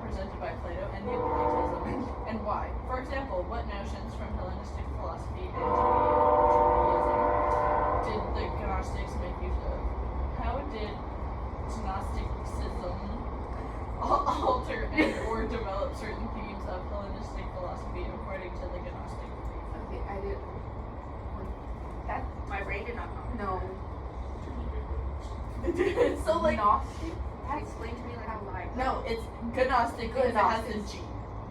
presented by Plato and Neoplatonism, and why? For example, what notions from Hellenistic philosophy and Judaism did the Gnostics make use of? How did Gnosticism alter and or develop certain themes of Hellenistic philosophy according to the Gnostic belief? Okay, I did. That My brain did not know. no. So like, Gnostic. Explain to me like how live. no, it's Gnostic because it has a G.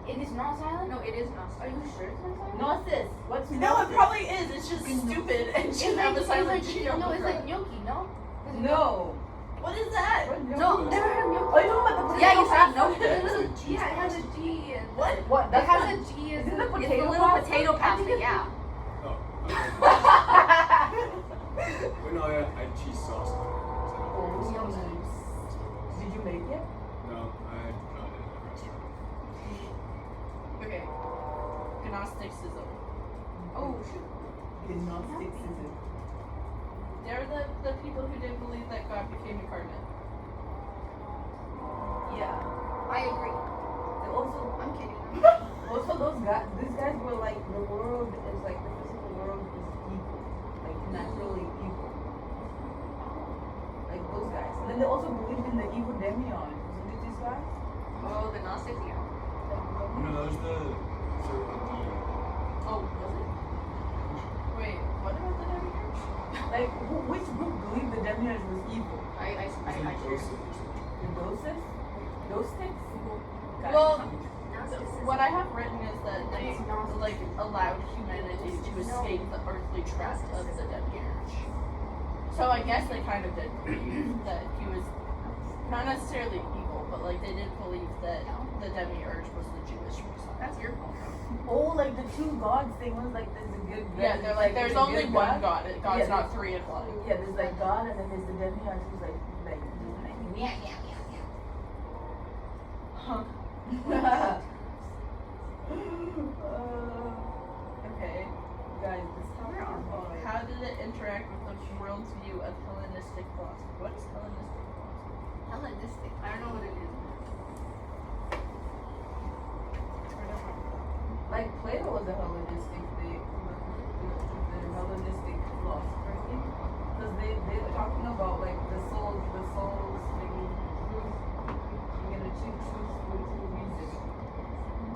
It is not silent. No, it is not. Are you sure it's not silent? Gnosis. What's No, it probably is. It's just stupid and should have a silent G on no, the it's front. like gnocchi, no? No. What is that? No, never heard of gnocchi. Oh, you know what the Yeah, you potato said no. pasta? Yeah, it has a G. And What? What? It That's has not- a G. As Isn't the It's the potato little pasta? potato pasta, yeah. Oh, but no, I had cheese sauce on it. Oh, yummy. Did you make it? No, I got it at a restaurant. Okay. Gnosticism. Oh, shoot. Gnosticism. They're the people who didn't believe that God became incarnate. Yeah. I agree. They also, I'm kidding. also those guys, these guys were like, the world is like, the physical world is evil. Like, naturally evil. Like those guys. And then they also believed in the evil demiurge. Wasn't it these guys? Oh, the Gnostics, yeah. No, that was the Oh, was it? Wait, what about the demiurge? Like, which group believed the demiurge was evil? I Joseph. The Gnosis? Gnostics? Well, Gnosticism. what I have written is that they like allowed humanity to escape the earthly trap of the demiurge. So I guess they kind of did believe that he was not necessarily evil, but like they did believe that the demiurge was the Jewish Messiah. That's your fault. Oh, like the two gods thing was like there's a good. Yeah, they're like there's a only good one God. God's Yeah, not three in one. Yeah, there's like God, and then there's the demiurge who's like Yeah, yeah, yeah, yeah. Huh. Okay. guys, this topic is all right. How did it interact with the world's view of Hellenistic philosophy? What is Hellenistic philosophy? Hellenistic. I don't know what it is. Like Plato was a Hellenistic thing, the Hellenistic philosopher thing, because they're talking about like the souls thinking you're gonna choose truth through reason.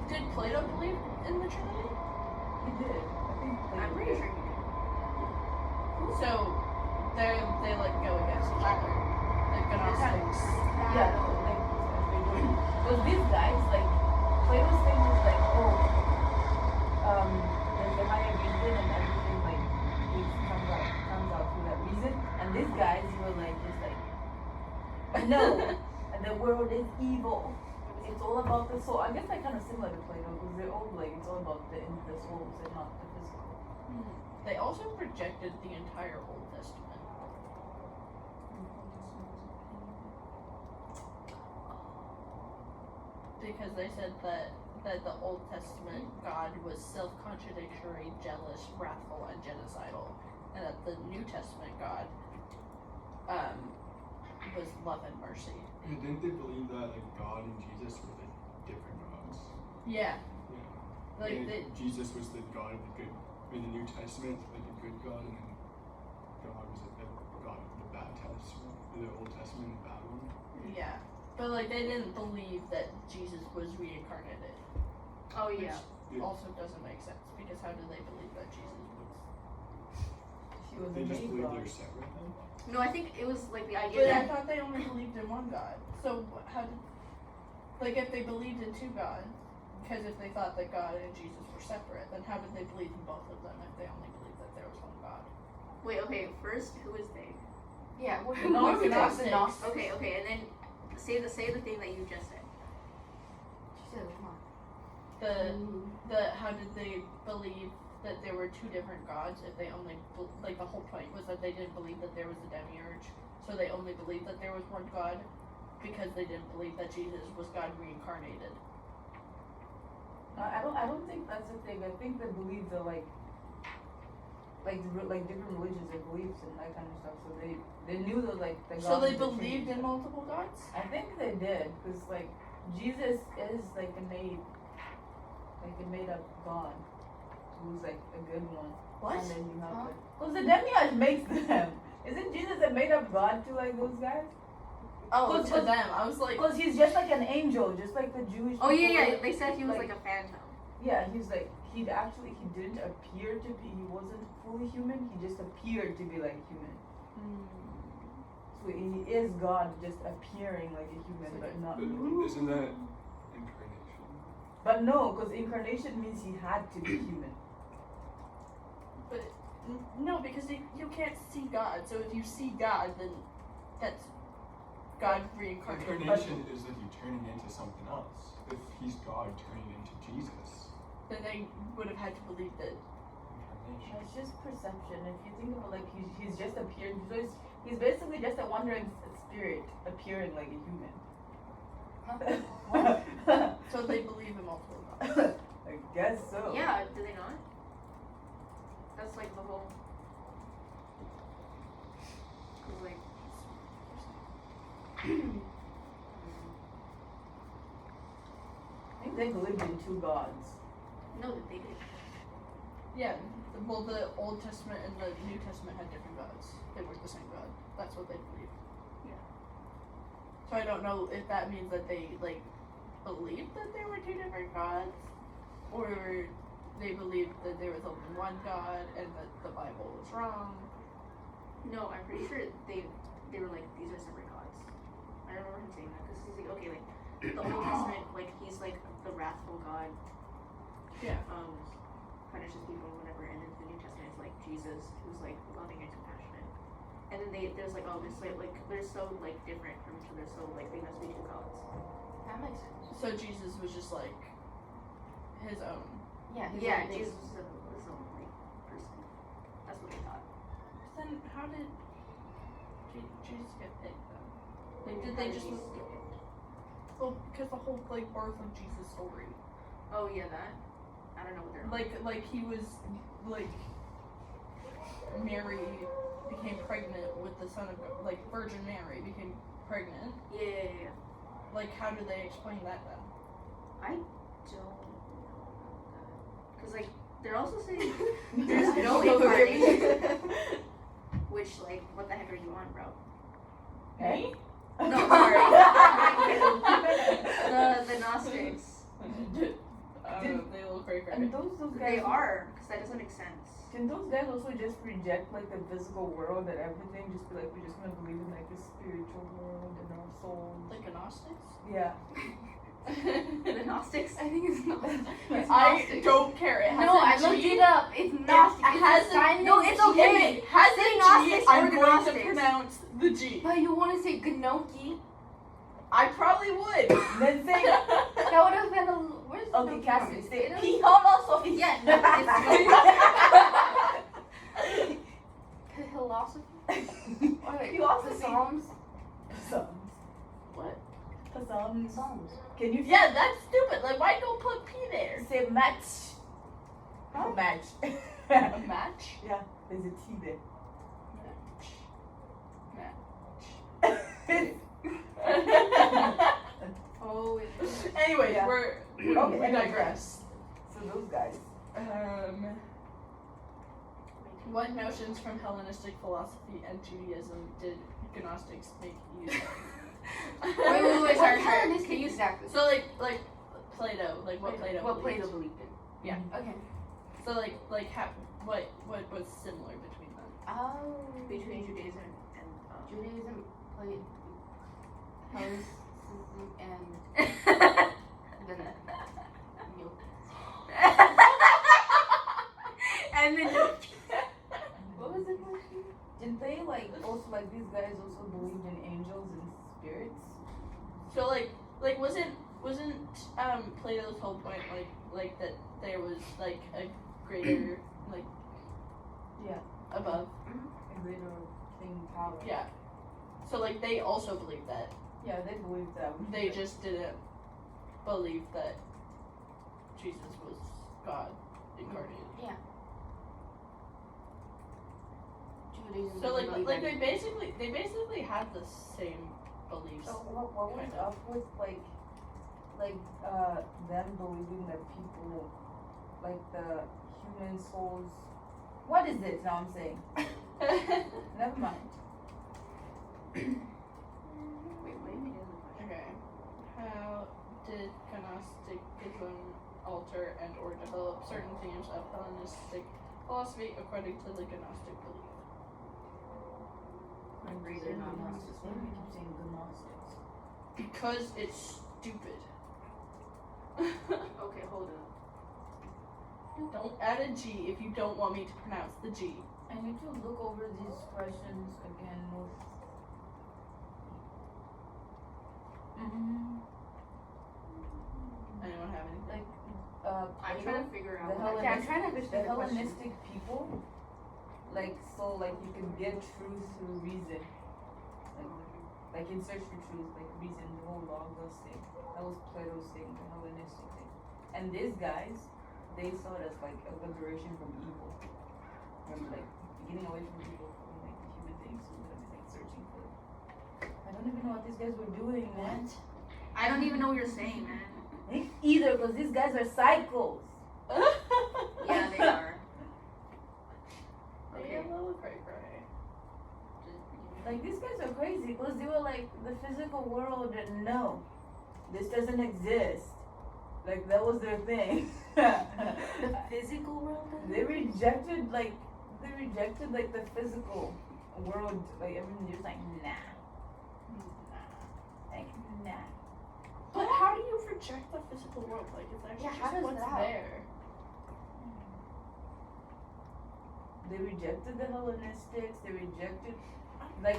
Did Plato believe in the Trinity? He did. I think Plato I'm pretty did. sure you did. So they like go against each other. The Gnostics. Yeah, no, like because these guys like Plato's thing was like, oh, there's a higher reason and everything like comes out through that reason. And these guys were like just like no, and the world is evil. It's all about the soul. I guess they're kind of similar to Plato because they're all like it's all about the souls and not the physical. They also projected the entire Old Testament. Because they said that the Old Testament God was self-contradictory, jealous, wrathful, and genocidal, and that the New Testament God was love and mercy. And didn't they believe that like God and Jesus were like different gods? Yeah, Yeah. like And they, Jesus was the God of the good in the New Testament, like a good God, and then God was like the God of the bad Testament, in the Old Testament, the bad one. yeah, but like they didn't believe that Jesus was reincarnated. Oh, yeah. Yeah. Also doesn't make sense because how did they believe that Jesus was? She was They a just maid believed god. they were separate then. No, I think it was like the idea But I that. thought they only believed in one God. So how did, like, if they believed in two gods, because if they thought that God and Jesus were separate, then how did they believe in both of them if they only believed that there was one God? Wait, okay, first, who is they? Yeah, we're No, we're Gnostics. Gnostics. Okay, and then say the thing that you just said. She said, come on. The how did they believe that there were two different gods if they only like the whole point was that they didn't believe that there was a demiurge, so they only believed that there was one God because they didn't believe that Jesus was God reincarnated. I don't think that's the thing. I think they believe they're like different religions and beliefs and that kind of stuff. So they knew that like the So God they was the believed Trinity. in multiple gods? I think they did because like Jesus is like a made up God who's like a good one. What? And then you have Huh? because the demiurge makes them. Isn't Jesus a made up God to like those guys? Oh, Cause- to cause- them. I was like, Because he's just like an angel, just like the Jewish. Oh yeah, people, yeah. They said he was like- like a phantom. Yeah, he's like he didn't appear to be. He wasn't fully human. He just appeared to be like human. So he is God, just appearing like a human, but not. But really. isn't that incarnation? But no, because incarnation means he had to be human. but no, because you can't see God. So if you see God, then that's God reincarnated. Incarnation is that you turning into something else. If he's God turning into Jesus, Then they would have had to believe that. incarnation. It's just perception. If you think about like he's just appeared. He's basically just a wandering spirit appearing like a human. So they believe in multiple gods. I guess so. Yeah, do they not? That's like the whole. 'Cause, like. I think they believed in two gods. No, that they did. Yeah. Well, the Old Testament and the New Testament had different gods. They weren't the same God. That's what they believed. Yeah. So I don't know if that means that they like believed that there were two different gods, or they believed that there was only one God and that the Bible was wrong. No, I'm pretty sure they were like, these are separate gods. I remember him saying that because he's like, okay, like the Old Testament, like he's like the wrathful God, Yeah. punishes people or whatever, and then the New Testament is like Jesus, who's like loving and compassionate. And then there's like, oh, this like they're so like different from each other, so like they must be two gods. That makes sense. So Jesus was just like his own. Yeah. he's Yeah, like Jesus was a like person. That's what they thought. Then how did Jesus get picked then? Like, did How they did just Jesus get picked? well because the whole like birth of Jesus story. Oh yeah, that. I don't know what they're Like he was like Mary became pregnant with the son of God, like Virgin Mary became pregnant. Yeah. Like how do they explain that then? I don't know because like they're also saying there's no incarnation, which like what the heck are you on, bro? Hey? No, sorry. the Gnostics. They look very And crazy. those guys. They are because that doesn't make sense. Can those guys also just reject like the physical world and everything? Just be like, we're just gonna believe in like the spiritual world and our souls. Like agnostics? Yeah. The Gnostics. I think it's not. It's I Gnostic. don't care. It has No, a I looked G. it up. It's Gnostic. It has a, silent no, it's G. okay. If it has Say a G, Gnostics I'm or going to Gnostics. pronounce the G. But you want to say Gnocchi? I probably would. Then say, That would have been a. Where's okay, Gnocchi Cassie, from? say Italy? philosophy. Yeah, no, Philosophy? Or like Philosophy. the Psalms? Psalms. What? Psalms. Psalms. Can you Yeah, that's stupid. Like, why don't put P there? say match? Huh? Match. A match? Yeah, there's a T there. Oh, it is. Anyway, Yeah. we Okay, digress. So those guys. What notions from Hellenistic philosophy and Judaism did Gnostics make use of? wait, sorry. Hellenistic Can you exactly? So like Plato, like what Plato What believed. Plato believed in. Yeah. Okay. So like how, what was similar between them? Oh. between Judaism and Judaism, Hellenism, and then you. and then What was the question? Did they like also like these guys also believed in angels and spirits? So like wasn't Plato's whole point like that there was like a greater like Yeah. above? A greater thing power. Yeah. So like they also believed that. Yeah, they believed that. They just didn't believe that Jesus was God incarnated. Judaism. So doesn't believe like in- they basically had the same beliefs. So what was Kind up with like like them believing that people, like the human souls. What is it? Now I'm saying. Never mind. Wait, what do you mean is the question? Okay. How did Gnosticism alter and or develop certain themes of Hellenistic philosophy according to the Gnostic belief? I'm reading Why on do Gnostics. we keep saying Gnostics? Because it's stupid. Okay, hold up. Don't add a G if you don't want me to pronounce the G. I need to look over these questions again with. Anyone have anything? Like, I'm Plato, trying to figure out. the Yeah, I'm trying to the understand the question. Hellenistic people, like, so, like, you can get truth through reason. Like in search for truth, like reason, the whole logos thing. That was Plato's thing, the Hellenistic thing. And these guys, they saw it as like a liberation from evil. From like getting away from evil, from like the human things, so they're like searching for it. I don't even know what these guys were doing, man. I don't even know what you're saying, man. Me either, because these guys are psychos. Yeah, they are. They a little cray cray. Like, these guys are crazy, because they were like, the physical world, no, this doesn't exist. Like, that was their thing. The physical world? They rejected the physical world, like everything. Just like nah, like nah. But how do you reject the physical world? Like, it's actually Yeah, how just does what's that- there. They rejected the Hellenistics. They rejected, they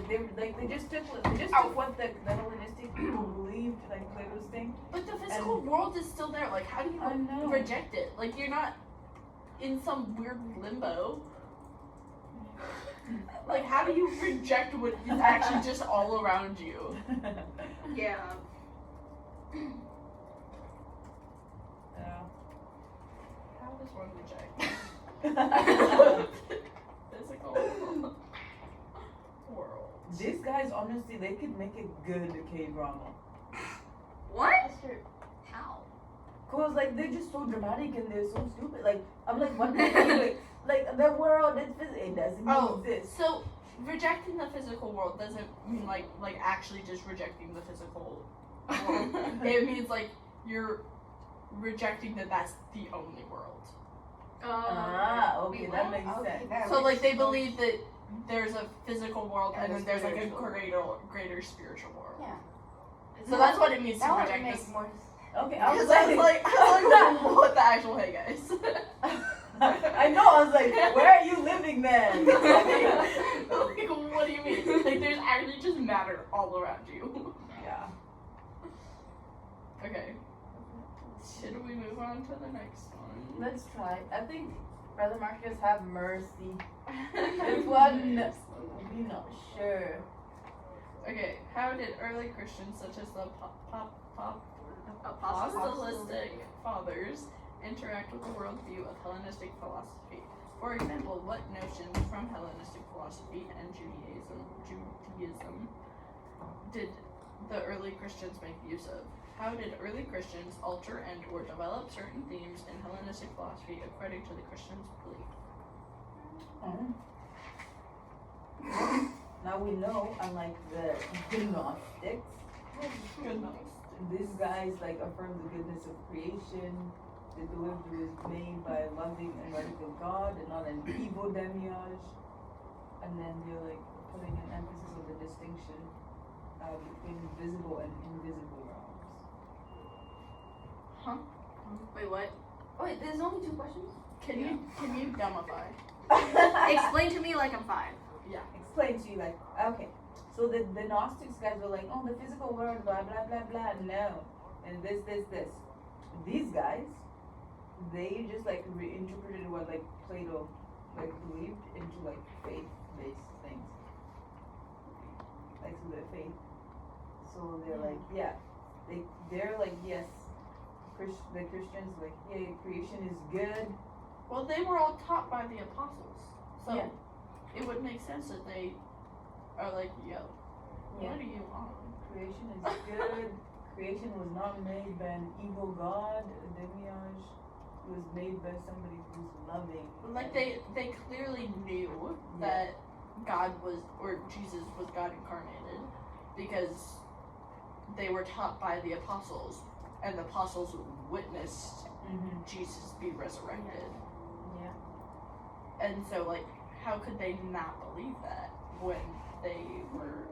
just took what the Hellenistic people believed, like Plato's thing. But the physical world is still there. Like, how do you I know. reject it? Like, you're not in some weird limbo. Like, how do you reject what is actually just all around you? Yeah. Yeah. How does one reject physical world? These guys, honestly, they could make a good K-drama. What? How? Cause like they're just so dramatic and they're so stupid. Like I'm like, what? Like the world, it doesn't Oh, exist. so rejecting the physical world doesn't mean like actually just rejecting the physical world. It means like you're rejecting that that's the only world. Okay, wait, that what? makes sense. that So makes like they sense. believe that there's a physical world and And a then there's like a spiritual. greater spiritual world. Yeah. So that's what it means to That would reject make this. more Okay, I was Because I was like, like, what the actual hey guys? I know. I was like, where are you living then? Like, what do you mean? Like there's actually just matter all around you. Yeah. Okay. Should we move on to the next one? Let's try. I think Brother Marcus, have mercy. This one, we're not sure. Okay, how did early Christians such as the apostolic fathers interact with the worldview of Hellenistic philosophy? For example, what notions from Hellenistic philosophy and Judaism did the early Christians make use of? How did early Christians alter and or develop certain themes in Hellenistic philosophy according to the Christians' belief? Now we know, unlike the Gnostics, these guys like affirm the goodness of creation. They believed it was made by a loving and radical God and not an evil demiurge. And then they're like putting an emphasis on the distinction between visible and invisible realms. Wait, what? Oh, wait, there's only 2 questions? Can you dumbify? Explain to me like I'm 5. Explain to you like, okay, so the Gnostics guys were like, oh, the physical world, blah blah blah blah, no, and this. These guys, they just like reinterpreted what like Plato like believed into like faith-based things, like through their faith. So they're like, yeah, they're like, yes, the Christians like, yeah, creation is good. Well, they were all taught by the apostles, so Yeah. it would make sense that they are like, yo, Yeah. what are you on? Creation is good. creation was not made by an evil god, a demiurge. It was made by somebody who's loving. Like they clearly knew that God was, or Jesus was God incarnated, because they were taught by the apostles, and the apostles witnessed Mm-hmm. Jesus be resurrected. Yeah. And so, like, how could they not believe that when they were?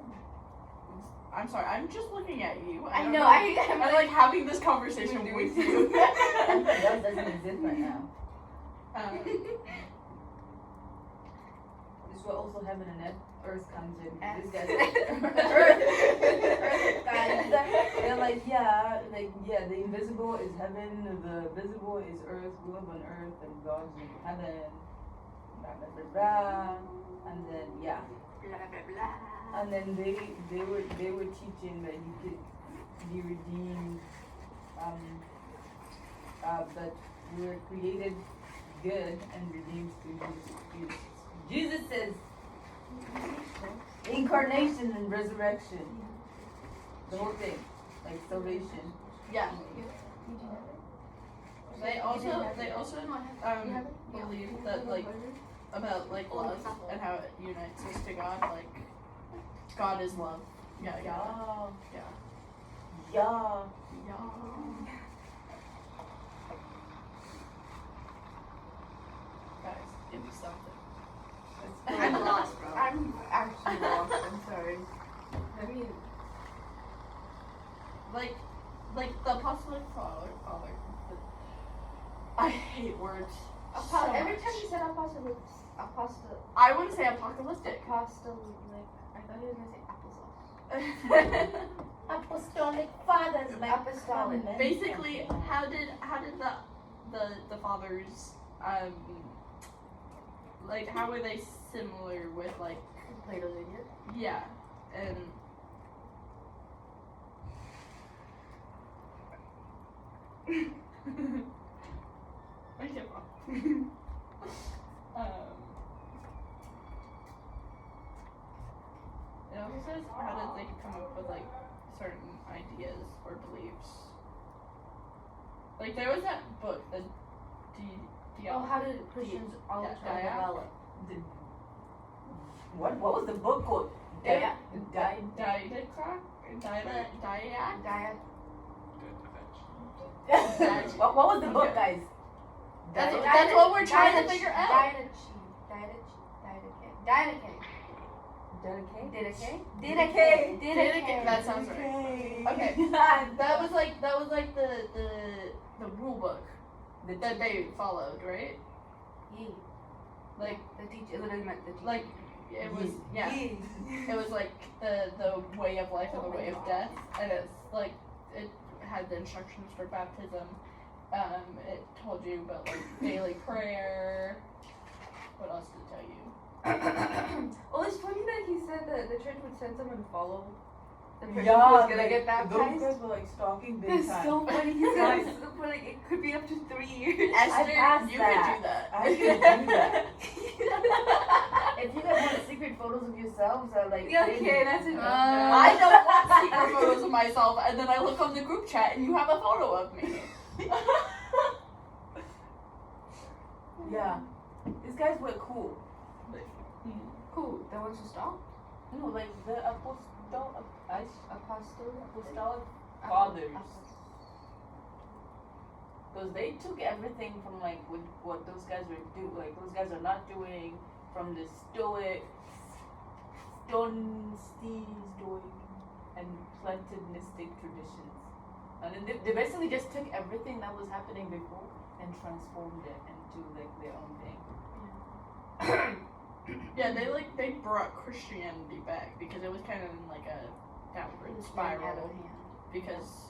I'm sorry, I'm just looking at you. I don't know. I'm like having this conversation with you. Everybody else doesn't exist right now. This is where also heaven and earth comes in. This guy's Earth guys. They're like, the invisible is heaven, the visible is earth. We live on earth, and God's in heaven. Blah blah blah blah. And then Blah blah blah. and then they were teaching that you could be redeemed. But we were created good and redeemed through Jesus. Jesus says incarnation and resurrection. The whole thing. Like salvation. Yeah. They also believe that, like, about like love and how it unites us to God. Like, God is love. Yeah. Yeah. Guys, give me something. I'm lost, bro. I'm actually lost. I'm sorry. I mean, Like the apostolic father. I hate words. So every much. time you said apostle, I wouldn't say apocalyptic. like I thought he was gonna say applesauce. Apostolic fathers, like Apostolic. Basically, how did the fathers like, how were they similar with, like, Plato's idiot. yeah, and I give up. It also says how did they come up with, like, certain ideas or beliefs. Like, there was that book, the Oh, how did Christians all develop? What was the book called? Yeah. What was the book, guys? That's what we're trying to figure out. Didache. That sounds right. Okay. That was like the rule book that they followed, right? Like, The teacher, it literally meant the teacher. like it was, yeah. It was like the way of life and the way of death, and it's like it had the instructions for baptism. It told you about, like, daily prayer. What else did it tell you? Well, it's funny that he said that the church would send someone to follow the person Yeah, who was gonna like, get baptized. Those guys were like stalking big It's time. so funny. He said it's so funny, like, it could be up to 3 years. Esther, passed you that. could do that. I could do that. If you guys want secret photos of yourselves, like Yeah, okay, that's enough. I don't want secret photos of myself, and then I look on the group chat and you have a photo of me. Yeah, these guys were cool. Who? The ones who stalked? No, like the apostolic Apostle? fathers. Because they took everything from, like, what those guys were like those guys are not doing, from the Stoic, and Platonistic traditions. And then they basically just took everything that was happening before and transformed it into, like, their own thing. Yeah, they brought Christianity back because it was kind of in, like, a downward spiral because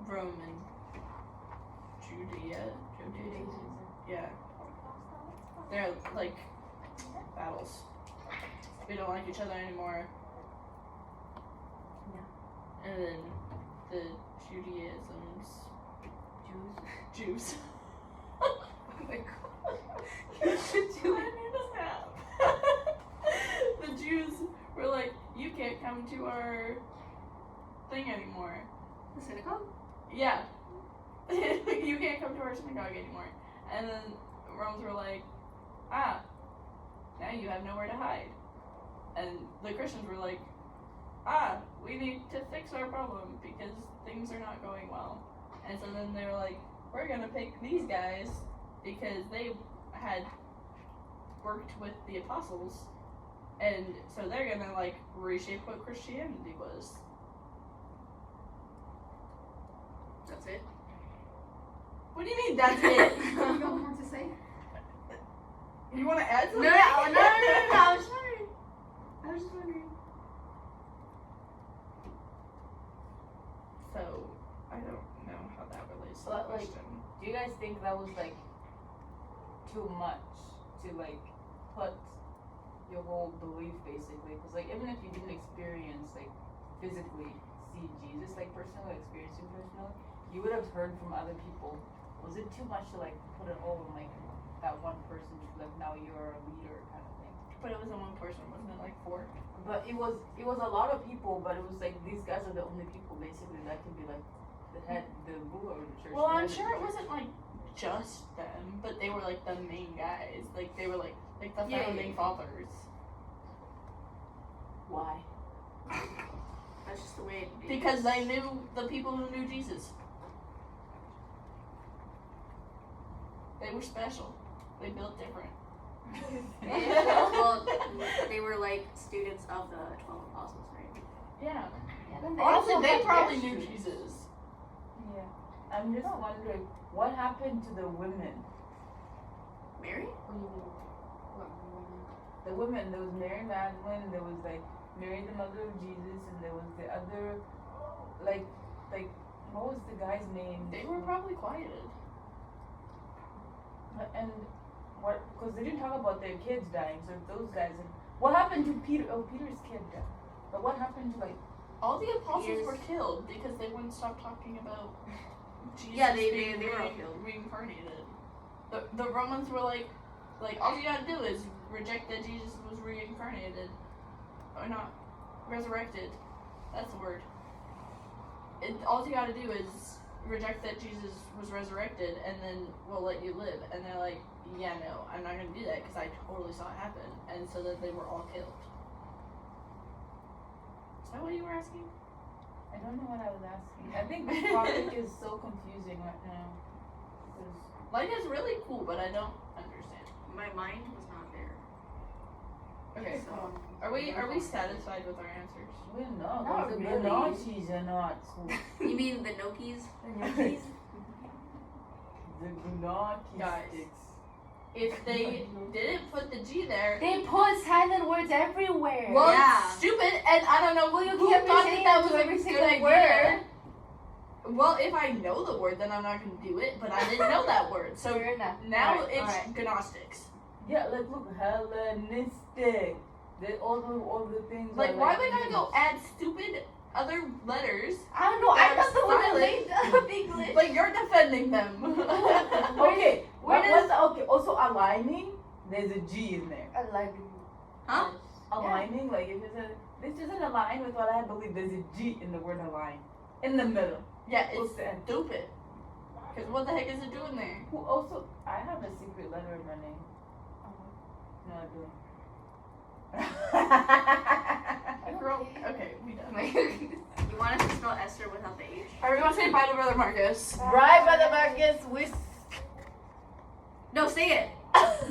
Rome and Judaism, yeah, they're like battles. We don't like each other anymore. Yeah. And then the Judaisms, Jews. Oh my god. I need a nap. The Jews were like, you can't come to our thing anymore. The synagogue? Yeah. You can't come to our synagogue anymore. And then Romans were like, now you have nowhere to hide. And the Christians were like, we need to fix our problem because things are not going well. And so then they were like, we're gonna pick these guys because they had worked with the apostles, and so they're gonna like reshape what Christianity was. That's it. What do you mean that's it? You got more to say? You wanna add No, something? no, I was just wondering. I was just wondering. So, I don't know how that relates to the But, like, question. Do you guys think that was like too much to like put your whole belief basically? Because like even if you didn't experience like physically see Jesus, like personally experience him personally, you would have heard from other people. Was it too much to like put it all on like that one person? Like now you're a leader kind of thing. But it wasn't one person, wasn't it like four? But it was a lot of people. But it was like these guys are the only people basically that can be like the ruler of the church. Well, the I'm head of sure the it church. wasn't like just them, but they were like the main guys. Like they were like the Yeah, founding yeah. fathers. Why? That's just the way it is. Because they knew the people who knew Jesus. They were special. They built different. Well, they were like students of the 12 apostles, right? Yeah. Then Honestly, also they had probably their knew street. Jesus. Yeah. I'm just wondering what happened to the women. Mary? What do you mean? What? The women, there was Mary Magdalene, there was like Mary the mother of Jesus, and there was the other, like what was the guy's name? They were probably quieted. And what? Because they didn't talk about their kids dying. So if those guys, what happened to Peter? Oh, Peter's kid died. But what happened to like? All the apostles Years. were killed because they wouldn't stop talking about Jesus Yeah, they being were all killed. reincarnated. The Romans were like all you gotta do is reject that Jesus was reincarnated, or not resurrected. That's the word. All you gotta do is reject that Jesus was resurrected, and then we'll let you live. And they're like, yeah, no, I'm not gonna do that because I totally saw it happen. And so that they were all killed. Is that what you were asking? I don't know what I was asking. I think this topic is so confusing right now. 'Cause Like, it's really cool, but I don't understand. My mind was not there. Okay, So, are we satisfied with our answers? we're not. Not The really. Nazis are not cool. you mean the Nokis? The Gunaki Guys. sticks. If they didn't put the G there, They put silent words everywhere. well, Yeah. it's stupid, and I don't know Well, you who can't be thought saying that it was to a every good single idea. word. Well, if I know the word, then I'm not gonna do it. But I didn't know that word, so Fair enough. now Alright, it's alright. Gnostics. Yeah, like look, Hellenistic. They all the things. Like, are, why like, would I go names. add stupid other letters? I don't know. I They're thought the one that silent. made English. Like, you're defending them. Okay, where what's okay? Also aligning. There's a G in there. I like it. Huh? Aligning, like if it's a this doesn't align with what I believe. There's a G in the word align, in the middle. Yeah, it's What's that? stupid. Because what the heck is it doing there? Who also? I have a secret letter in my name. No, I don't. Girl, okay, we done. You want us to spell Esther without the H? Are we gonna say bye to Brother Marcus? Right, Brother Marcus. We No, say it.